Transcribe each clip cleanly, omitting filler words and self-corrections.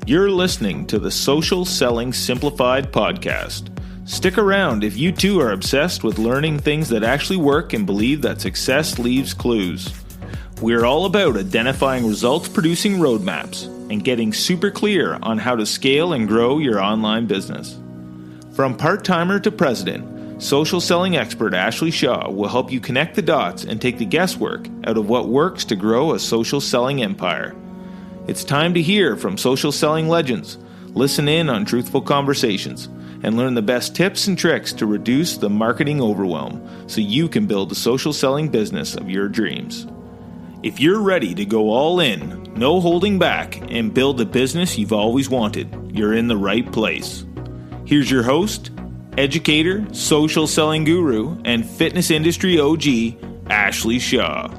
You're listening to the Social Selling Simplified podcast. Stick around if you too are obsessed with learning things that actually work and believe that success leaves clues. We're all about identifying results-producing roadmaps and getting super clear on how to scale and grow your online business. From part-timer to president, social selling expert Ashley Shaw will help you connect the dots and take the guesswork out of what works to grow a social selling empire. It's time to hear from social selling legends, listen in on truthful conversations, and learn the best tips and tricks to reduce the marketing overwhelm so you can build the social selling business of your dreams. If you're ready to go all in, no holding back, and build the business you've always wanted, you're in the right place. Here's your host, educator, social selling guru, and fitness industry OG, Ashley Shaw.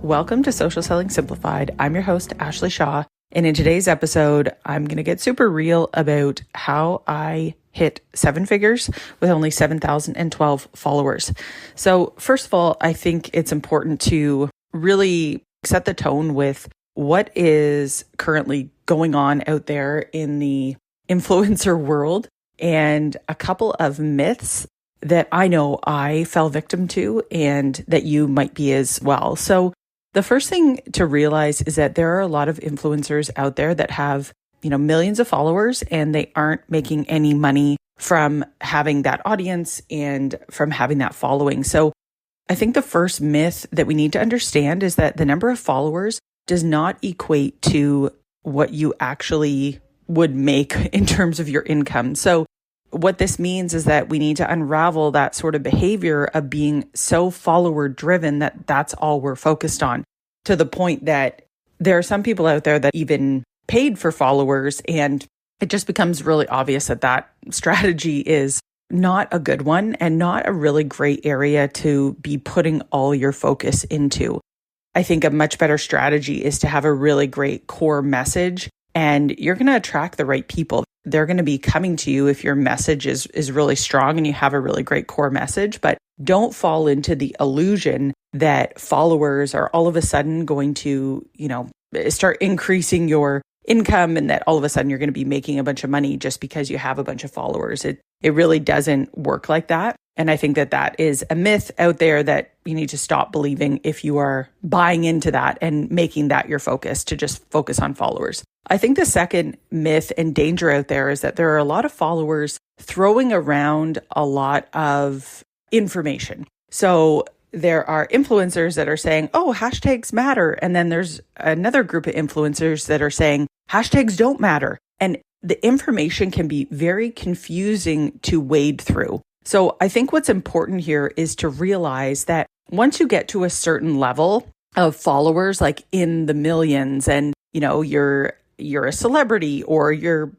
Welcome to Social Selling Simplified. I'm your host, Ashley Shaw, and in today's episode, I'm going to get super real about how I hit 7 figures with only 7,012 followers. So first of all, I think it's important to really set the tone with what is currently going on out there in the influencer world and a couple of myths that I know I fell victim to and that you might be as well. So the first thing to realize is that there are a lot of influencers out there that have, millions of followers and they aren't making any money from having that audience and from having that following. So I think the first myth that we need to understand is that the number of followers does not equate to what you actually would make in terms of your income. So what this means is that we need to unravel that sort of behavior of being so follower driven that that's all we're focused on, to the point that there are some people out there that even paid for followers, and it just becomes really obvious that that strategy is not a good one and not a really great area to be putting all your focus into. I think a much better strategy is to have a really great core message, and you're going to attract the right people. They're going to be coming to you if your message is really strong and you have a really great core message. But don't fall into the illusion that followers are all of a sudden going to, start increasing your income and that all of a sudden you're going to be making a bunch of money just because you have a bunch of followers. It really doesn't work like that. And I think that that is a myth out there that you need to stop believing if you are buying into that and making that your focus, to just focus on followers. I think the second myth and danger out there is that there are a lot of followers throwing around a lot of information. So there are influencers that are saying, oh, hashtags matter. And then there's another group of influencers that are saying hashtags don't matter. And the information can be very confusing to wade through. So I think what's important here is to realize that once you get to a certain level of followers, like in the millions, and you're a celebrity, or your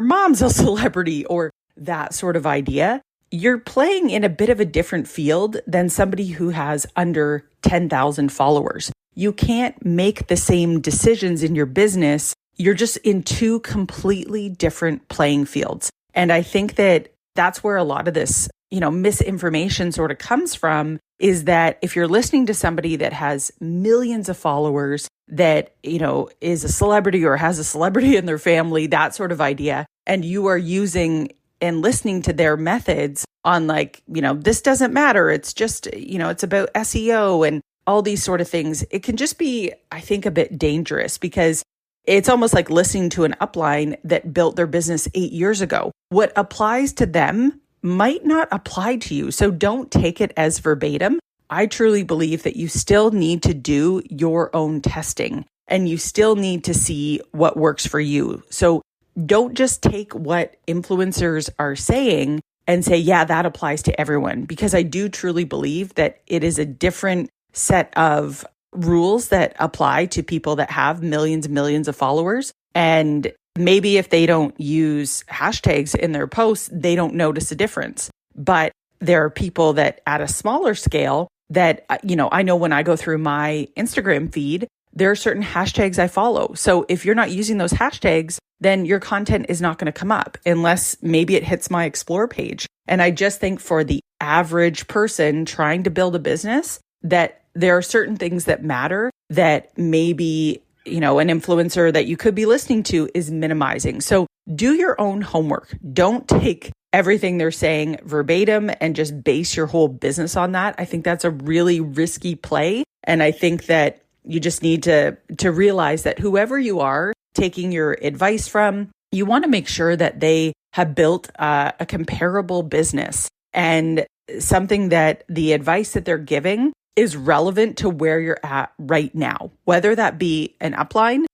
mom's a celebrity, or that sort of idea, you're playing in a bit of a different field than somebody who has under 10,000 followers. You can't make the same decisions in your business. You're just in two completely different playing fields. And I think that that's where a lot of this, misinformation sort of comes from, is that if you're listening to somebody that has millions of followers, that, is a celebrity or has a celebrity in their family, that sort of idea, and you are using and listening to their methods on this doesn't matter. It's just, it's about SEO and all these sort of things. It can just be, I think, a bit dangerous, because it's almost like listening to an upline that built their business 8 years ago. What applies to them might not apply to you. So don't take it as verbatim. I truly believe that you still need to do your own testing and you still need to see what works for you. So don't just take what influencers are saying and say, yeah, that applies to everyone, because I do truly believe that it is a different set of rules that apply to people that have millions and millions of followers. And maybe if they don't use hashtags in their posts, they don't notice a difference. But there are people that at a smaller scale that, I know when I go through my Instagram feed, there are certain hashtags I follow. So if you're not using those hashtags, then your content is not going to come up unless maybe it hits my explore page. And I just think for the average person trying to build a business, that there are certain things that matter that maybe an influencer that you could be listening to is minimizing. So do your own homework. Don't take everything they're saying verbatim and just base your whole business on that. I think that's a really risky play. And I think that you just need to realize that whoever you are taking your advice from, you want to make sure that they have built a comparable business and something that the advice that they're giving is relevant to where you're at right now, whether that be an upline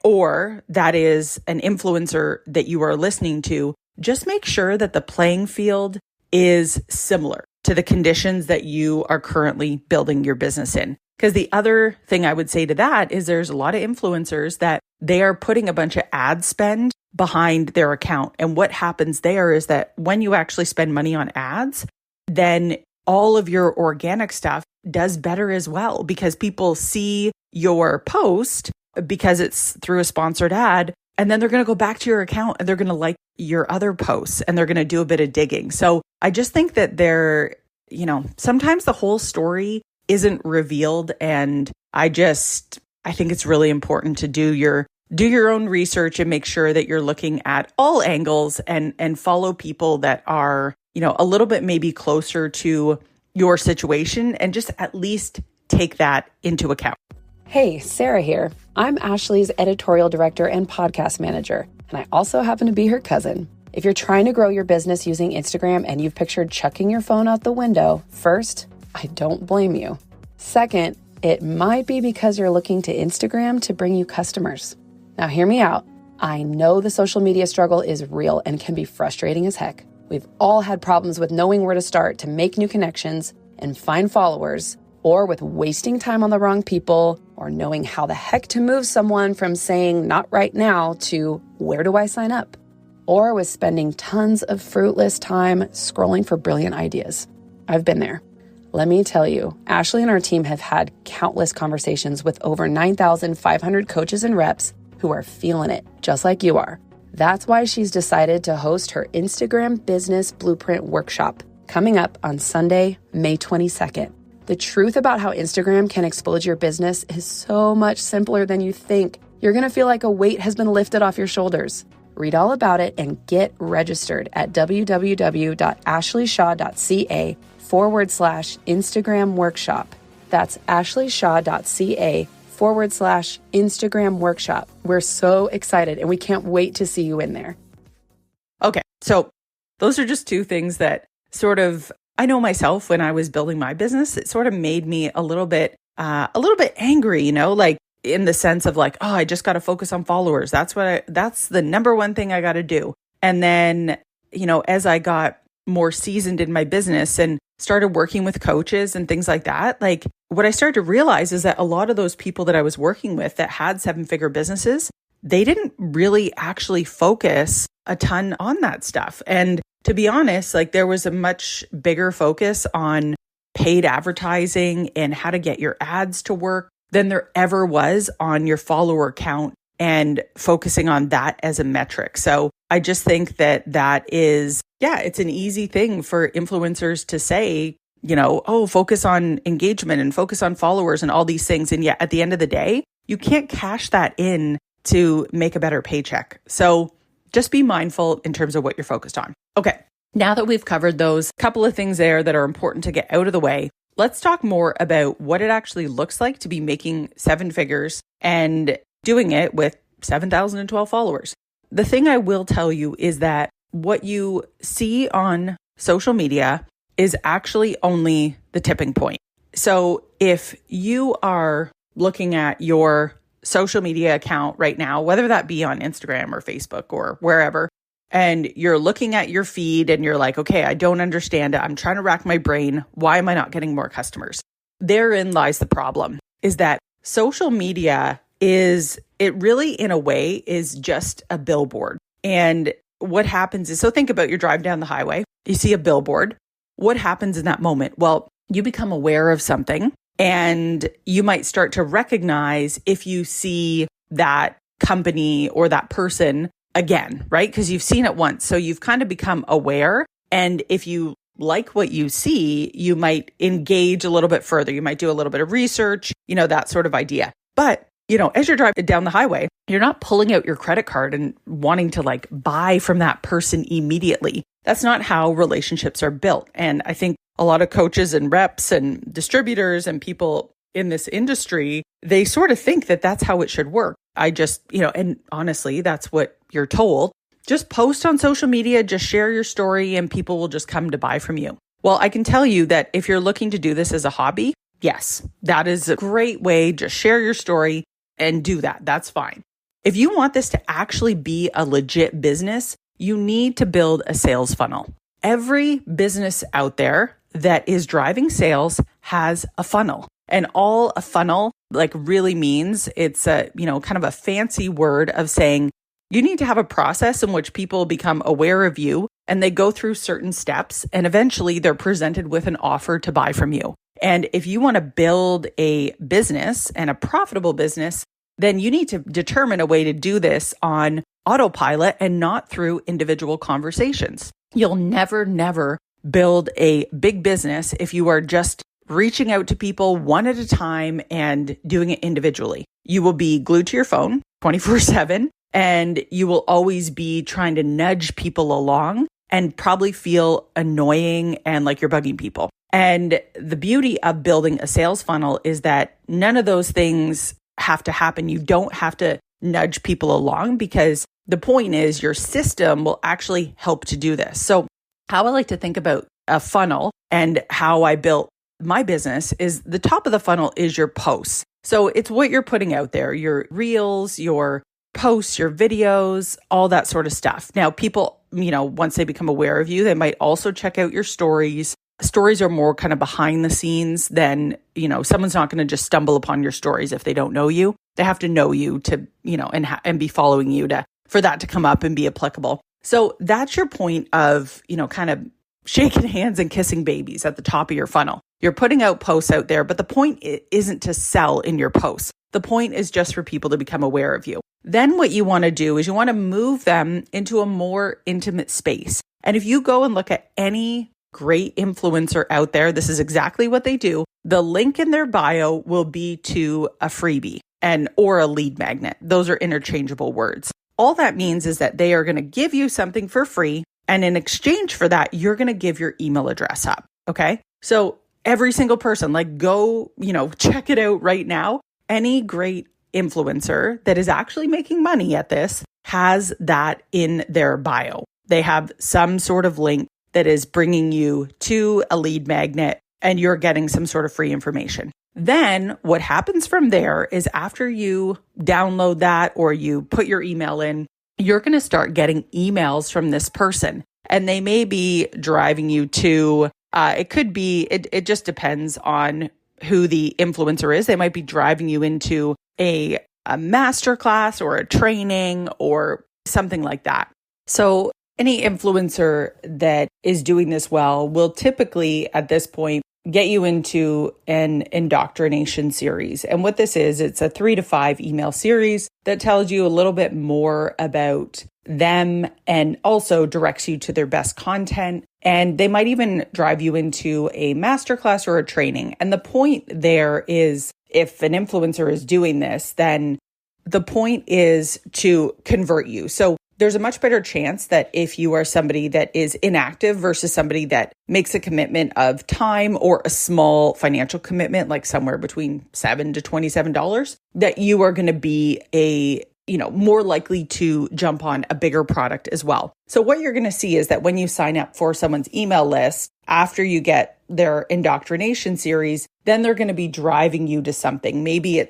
or that is an influencer that you are listening to. Just make sure that the playing field is similar to the conditions that you are currently building your business in. Because the other thing I would say to that is there's a lot of influencers that they are putting a bunch of ad spend behind their account. And what happens there is that when you actually spend money on ads, then all of your organic stuff does better as well, because people see your post because it's through a sponsored ad. And then they're going to go back to your account and they're going to like your other posts and they're going to do a bit of digging. So I just think that sometimes the whole story isn't revealed. And I think it's really important to do your own research and make sure that you're looking at all angles and follow people that are, a little bit maybe closer to your situation and just at least take that into account. Hey, Sarah here. I'm Ashley's editorial director and podcast manager, and I also happen to be her cousin. If you're trying to grow your business using Instagram and you've pictured chucking your phone out the window, first, I don't blame you. Second, it might be because you're looking to Instagram to bring you customers. Now, hear me out. I know the social media struggle is real and can be frustrating as heck. We've all had problems with knowing where to start to make new connections and find followers, or with wasting time on the wrong people, or knowing how the heck to move someone from saying not right now to where do I sign up, or with spending tons of fruitless time scrolling for brilliant ideas. I've been there. Let me tell you, Ashley and our team have had countless conversations with over 9,500 coaches and reps who are feeling it, just like you are. That's why she's decided to host her Instagram Business Blueprint Workshop coming up on Sunday, May 22nd. The truth about how Instagram can explode your business is so much simpler than you think. You're going to feel like a weight has been lifted off your shoulders. Read all about it and get registered at www.ashleyshaw.ca/Instagram workshop. That's ashleyshaw.ca/Instagram workshop. We're so excited and we can't wait to see you in there. Okay, so those are just two things that sort of, I know myself when I was building my business, it sort of made me a little bit angry, like in the sense of like, oh, I just got to focus on followers. That's the number one thing I got to do. And then, as I got more seasoned in my business and started working with coaches and things like that, like what I started to realize is that a lot of those people that I was working with that had 7-figure businesses, they didn't really actually focus a ton on that stuff. And to be honest, like there was a much bigger focus on paid advertising and how to get your ads to work than there ever was on your follower count and focusing on that as a metric. So I just think that is, it's an easy thing for influencers to say, focus on engagement and focus on followers and all these things. And yet at the end of the day, you can't cash that in to make a better paycheck. So just be mindful in terms of what you're focused on. Okay, now that we've covered those couple of things there that are important to get out of the way, let's talk more about what it actually looks like to be making 7 figures and doing it with 7,012 followers. The thing I will tell you is that what you see on social media is actually only the tipping point. So if you are looking at your social media account right now, whether that be on Instagram or Facebook or wherever, and you're looking at your feed and you're like, okay, I don't understand it. I'm trying to rack my brain. Why am I not getting more customers? Therein lies the problem, is that social media it really in a way is just a billboard. And what happens is, so think about your drive down the highway, you see a billboard. What happens in that moment? Well, you become aware of something and you might start to recognize if you see that company or that person again, right? Because you've seen it once. So you've kind of become aware. And if you like what you see, you might engage a little bit further. You might do a little bit of research, that sort of idea. But as you're driving down the highway, you're not pulling out your credit card and wanting to like buy from that person immediately. That's not how relationships are built. And I think a lot of coaches and reps and distributors and people in this industry, they sort of think that that's how it should work. And honestly, that's what you're told. Just post on social media, just share your story, and people will just come to buy from you. Well, I can tell you that if you're looking to do this as a hobby, yes, that is a great way. Just share your story and do that. That's fine. If you want this to actually be a legit business, you need to build a sales funnel. Every business out there that is driving sales has a funnel. And all a funnel like really means, it's a, kind of a fancy word of saying you need to have a process in which people become aware of you and they go through certain steps and eventually they're presented with an offer to buy from you. And if you want to build a business and a profitable business, then you need to determine a way to do this on autopilot and not through individual conversations. You'll never build a big business if you are just reaching out to people one at a time and doing it individually. You will be glued to your phone 24/7, and you will always be trying to nudge people along and probably feel annoying and like you're bugging people. And the beauty of building a sales funnel is that none of those things have to happen. You don't have to nudge people along, because the point is your system will actually help to do this. So how I like to think about a funnel and how I built my business is the top of the funnel is your posts. So it's what you're putting out there, your reels, your posts, your videos, all that sort of stuff. Now, people, once they become aware of you, they might also check out your stories. Stories are more kind of behind the scenes than, someone's not going to just stumble upon your stories if they don't know you. They have to know you to, and be following you for that to come up and be applicable. So that's your point of, kind of shaking hands and kissing babies at the top of your funnel. You're putting out posts out there, but the point isn't to sell in your posts. The point is just for people to become aware of you. Then what you want to do is you want to move them into a more intimate space. And if you go and look at any great influencer out there, this is exactly what they do. The link in their bio will be to a freebie or a lead magnet. Those are interchangeable words. All that means is that they are going to give you something for free. And in exchange for that, you're going to give your email address up. Okay. So every single person, go, check it out right now. Any great influencer that is actually making money at this has that in their bio. They have some sort of link that is bringing you to a lead magnet and you're getting some sort of free information. Then what happens from there is after you download that or you put your email in, you're going to start getting emails from this person. And they may be driving you to, it just depends on who the influencer is. They might be driving you into a masterclass or a training or something like that. So any influencer that is doing this well will typically at this point get you into an indoctrination series. And what this is, it's a 3 to 5 email series that tells you a little bit more about them and also directs you to their best content. And they might even drive you into a masterclass or a training. And the point there is, if an influencer is doing this, then the point is to convert you. So there's a much better chance that if you are somebody that is inactive versus somebody that makes a commitment of time or a small financial commitment, like somewhere between $7 to $27, that you are going to be more likely to jump on a bigger product as well. So what you're going to see is that when you sign up for someone's email list, after you get their indoctrination series, then they're going to be driving you to something. Maybe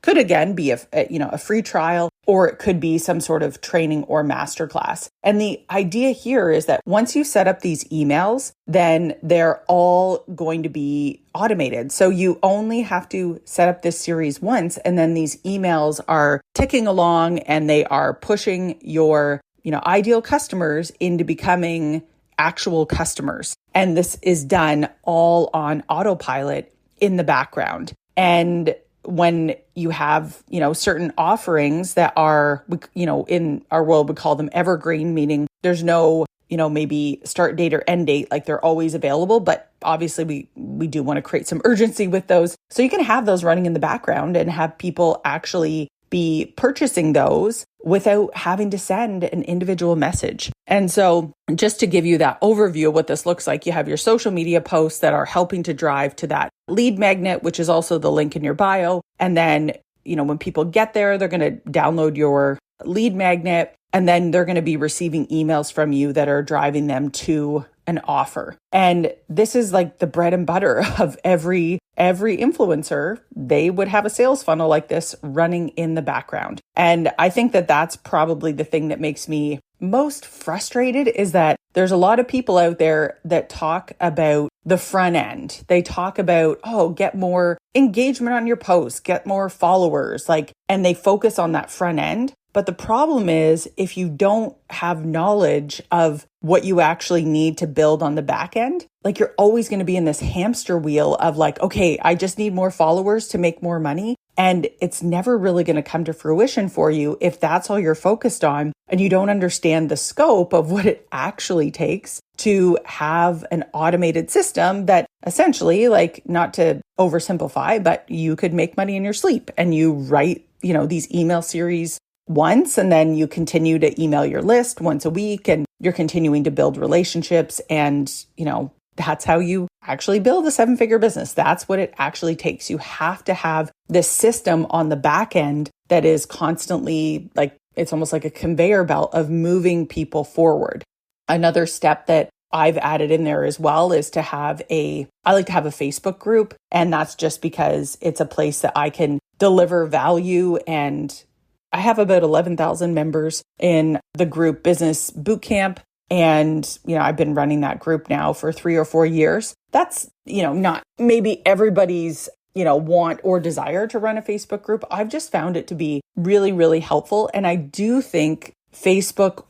could again be a free trial, or it could be some sort of training or masterclass. And the idea here is that once you set up these emails, then they're all going to be automated. So you only have to set up this series once, and then these emails are ticking along and they are pushing your, ideal customers into becoming actual customers. And this is done all on autopilot in the background. And when you have, certain offerings that are, in our world, we call them evergreen, meaning there's no maybe start date or end date, like they're always available, but obviously we do want to create some urgency with those. So you can have those running in the background and have people actually be purchasing those without having to send an individual message. And so just to give you that overview of what this looks like, you have your social media posts that are helping to drive to that lead magnet, which is also the link in your bio. And then, when people get there, they're going to download your lead magnet, and then they're going to be receiving emails from you that are driving them to an offer. And this is like the bread and butter of every influencer. They would have a sales funnel like this running in the background. And I think that that's probably the thing that makes me most frustrated, is that there's a lot of people out there that talk about the front end. They talk about, get more engagement on your posts, get more followers, and they focus on that front end. But the problem is, if you don't have knowledge of what you actually need to build on the back end, you're always going to be in this hamster wheel of okay, I just need more followers to make more money. And it's never really going to come to fruition for you if that's all you're focused on and you don't understand the scope of what it actually takes to have an automated system that essentially, not to oversimplify, but you could make money in your sleep, and you write, these email series once, and then you continue to email your list once a week, and you're continuing to build relationships. And, that's how you actually build a 7-figure business. That's what it actually takes. You have to have this system on the back end that is constantly it's almost like a conveyor belt of moving people forward. Another step that I've added in there as well is I like to have a Facebook group. And that's just because it's a place that I can deliver value. And I have about 11,000 members in the group Business Bootcamp. And, I've been running that group now for 3 or 4 years. That's, not maybe everybody's, want or desire to run a Facebook group. I've just found it to be really, really helpful. And I do think Facebook,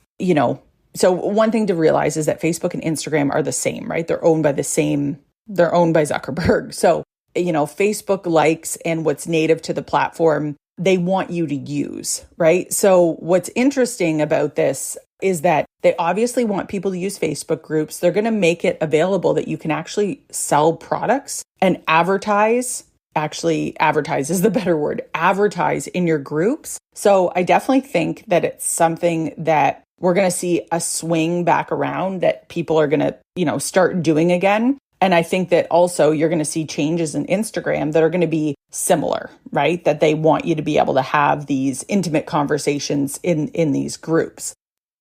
so one thing to realize is that Facebook and Instagram are the same, right? They're owned by Zuckerberg. So, Facebook likes and what's native to the platform, they want you to use, right? So what's interesting about this is that they obviously want people to use Facebook groups. They're going to make it available that you can actually sell products and advertise. Actually, advertise is the better word, advertise in your groups. So I definitely think that it's something that we're going to see a swing back around, that people are going to, start doing again. And I think that also you're going to see changes in Instagram that are going to be similar, right? That they want you to be able to have these intimate conversations in these groups.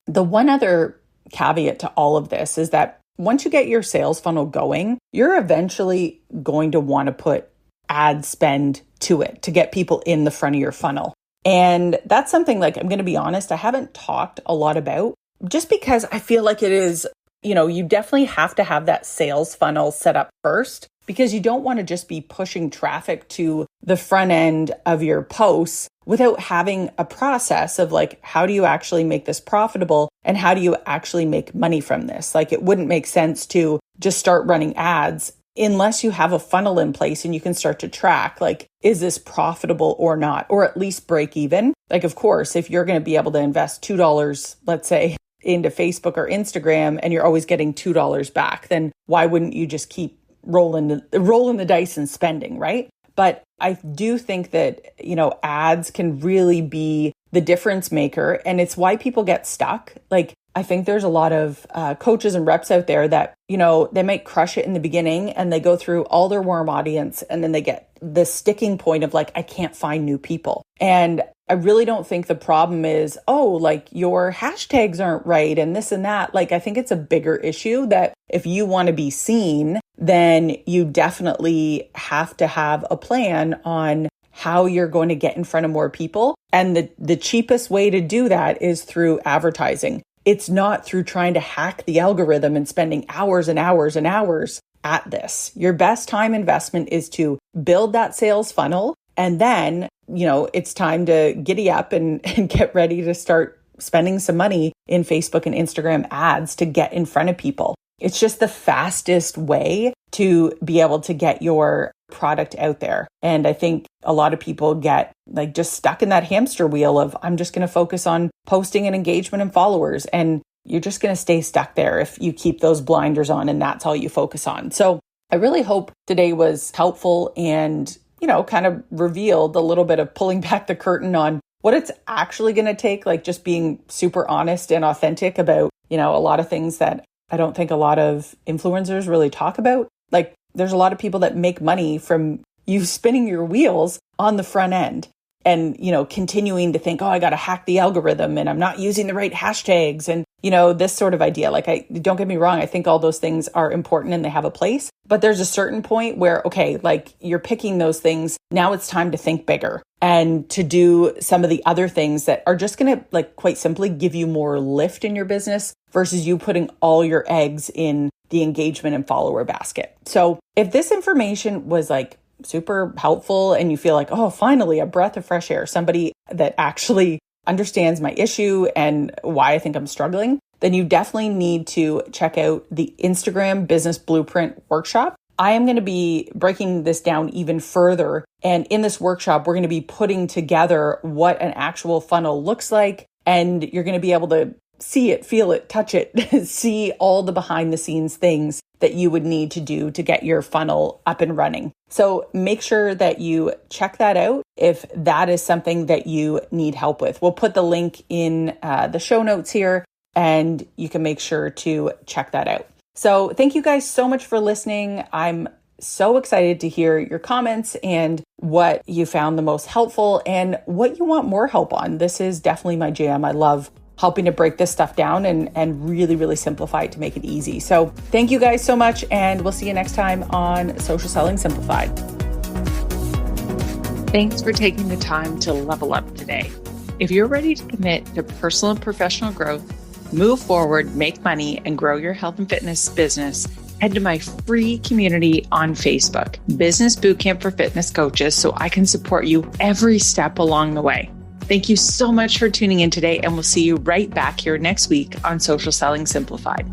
The one other caveat to all of this is that once you get your sales funnel going, you're eventually going to want to put ad spend to it to get people in the front of your funnel. And that's something, I'm going to be honest, I haven't talked a lot about, just because I feel like it is, you definitely have to have that sales funnel set up first, because you don't want to just be pushing traffic to the front end of your posts without having a process of how do you actually make this profitable and how do you actually make money from this? It wouldn't make sense to just start running ads unless you have a funnel in place and you can start to track, is this profitable or not, or at least break even? Of course, if you're going to be able to invest $2, let's say, into Facebook or Instagram, and you're always getting $2 back, then why wouldn't you just keep rolling the dice and spending, right? But I do think that, ads can really be the difference maker, and it's why people get stuck. I think there's a lot of coaches and reps out there that, they might crush it in the beginning and they go through all their warm audience, and then they get the sticking point of I can't find new people. And I really don't think the problem is, your hashtags aren't right and this and that. I think it's a bigger issue that if you want to be seen, then you definitely have to have a plan on how you're going to get in front of more people. And the cheapest way to do that is through advertising. It's not through trying to hack the algorithm and spending hours and hours and hours at this. Your best time investment is to build that sales funnel, and then, it's time to giddy up and get ready to start spending some money in Facebook and Instagram ads to get in front of people. It's just the fastest way to be able to get your product out there. And I think a lot of people get just stuck in that hamster wheel of, I'm just going to focus on posting and engagement and followers. And you're just going to stay stuck there if you keep those blinders on and that's all you focus on. So I really hope today was helpful and, kind of revealed a little bit of pulling back the curtain on what it's actually going to take, like just being super honest and authentic about, a lot of things that I don't think a lot of influencers really talk about. Like there's a lot of people that make money from you spinning your wheels on the front end and, continuing to think, oh, I got to hack the algorithm and I'm not using the right hashtags and, this sort of idea. Like don't get me wrong. I think all those things are important and they have a place, but there's a certain point where, okay, like you're picking those things. Now it's time to think bigger and to do some of the other things that are just going to like quite simply give you more lift in your business versus you putting all your eggs in the engagement and follower basket. So if this information was like super helpful and you feel like, oh, finally a breath of fresh air, somebody that actually understands my issue and why I think I'm struggling, then you definitely need to check out the Instagram Business Blueprint Workshop. I am going to be breaking this down even further. And in this workshop, we're going to be putting together what an actual funnel looks like. And you're going to be able to see it, feel it, touch it, see all the behind the scenes things that you would need to do to get your funnel up and running. So make sure that you check that out if that is something that you need help with. We'll put the link in the show notes here and you can make sure to check that out. So thank you guys so much for listening. I'm so excited to hear your comments and what you found the most helpful and what you want more help on. This is definitely my jam. I love helping to break this stuff down and really, really simplify it to make it easy. So thank you guys so much. And we'll see you next time on Social Selling Simplified. Thanks for taking the time to level up today. If you're ready to commit to personal and professional growth, move forward, make money, and grow your health and fitness business, head to my free community on Facebook, Business Bootcamp for Fitness Coaches, so I can support you every step along the way. Thank you so much for tuning in today, and we'll see you right back here next week on Social Selling Simplified.